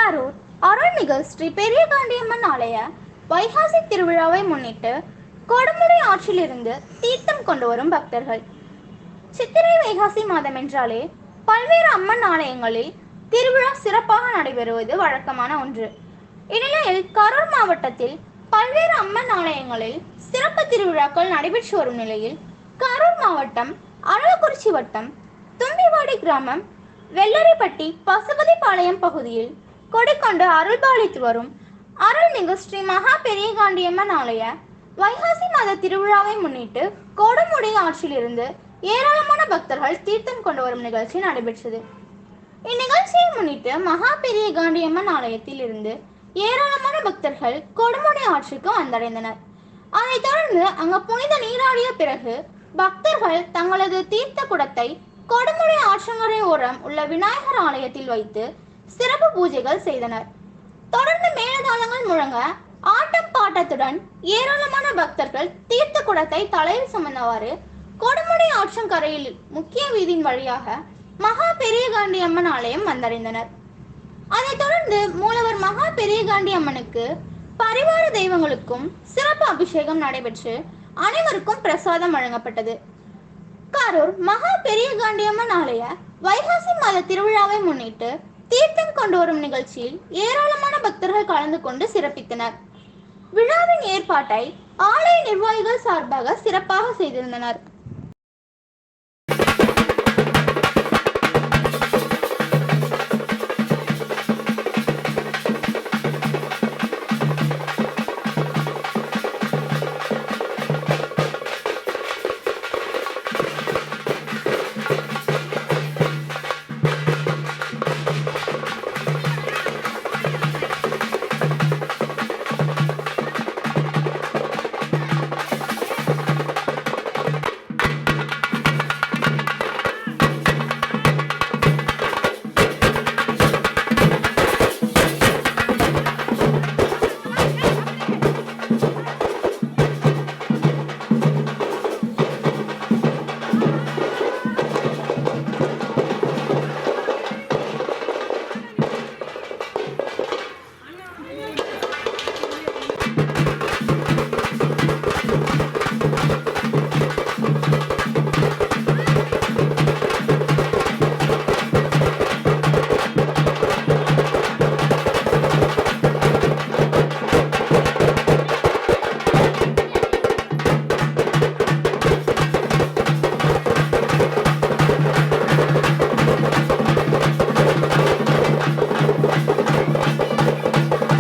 கரூர் அருள்மிகு ஸ்ரீ பெரிய காண்டியம்மன் ஆலய வைகாசி திருவிழாவை முன்னிட்டு கொடுமுடி ஆற்றிலிருந்து தீர்த்தம் கொண்டு வரும் பக்தர்கள். சித்திரை வைகாசி மாதம் என்றாலே பல்வேறு அம்மன் ஆலயங்களில் திருவிழா சிறப்பாக நடைபெறுவது வழக்கமான ஒன்று. இந்நிலையில் கரூர் மாவட்டத்தில் பல்வேறு அம்மன் ஆலயங்களில் சிறப்பு திருவிழாக்கள் நடைபெற்று வரும் நிலையில் கரூர் மாவட்டம் அரவக்குறிச்சி வட்டம் தும்பிவாடி கிராமம் வெள்ளரிப்பட்டி பசுபதிபாளையம் பகுதியில் கொடிக்கொண்டு அருள்பாலித்து வரும் அருள்மிகு ஸ்ரீ மகா பெரிய காண்டியம்மன் ஆலய வைகாசி மாத திருவிழாவை முன்னிட்டு கொடுமுடி ஆற்றிலிருந்து ஏராளமான பக்தர்கள் தீர்த்தம் கொண்டு வரும் நிகழ்ச்சி நடைபெற்றது. இந்நிகழ்ச்சியை முன்னிட்டு மகா பெரிய காண்டியம்மன் ஆலயத்தில் இருந்து ஏராளமான பக்தர்கள் கொடுமுடி ஆற்றுக்கு வந்தடைந்தனர். அதைத் தொடர்ந்து அங்கு புனித நீராடிய பிறகு பக்தர்கள் தங்களது தீர்த்த குடத்தை கொடுமுடி ஆற்றங்கரை ஓரம் உள்ள விநாயகர் ஆலயத்தில் வைத்து சிறப்பு பூஜைகள் செய்தனர். தொடர்ந்து மேலதாளங்கள் முழங்க ஆட்டம் பாட்டத்துடன் ஏராளமான பக்தர்கள் தீர்த்த குடத்தை தலையில் சுமந்தவாறு கொடுமுடி ஆற்றங்கரையில் முக்கிய வீதியின் வழியாக மகா பெரிய காண்டியம்மன் ஆலயம் வந்தடைந்தனர். அதைத் தொடர்ந்து மூலவர் மகா பெரிய காண்டியம்மனுக்கு பரிவார தெய்வங்களுக்கும் சிறப்பு அபிஷேகம் நடைபெற்று அனைவருக்கும் பிரசாதம் வழங்கப்பட்டது. கரூர் மகா பெரிய காண்டியம்மன் ஆலய வைகாசி மாத திருவிழாவை முன்னிட்டு தீர்த்தம் கொண்டு வரும் நிகழ்ச்சியில் ஏராளமான பக்தர்கள் கலந்து கொண்டு சிறப்பித்தனர். விழாவின் ஏற்பாட்டை ஆலய நிர்வாகிகள் சார்பாக சிறப்பாக செய்திருந்தனர்.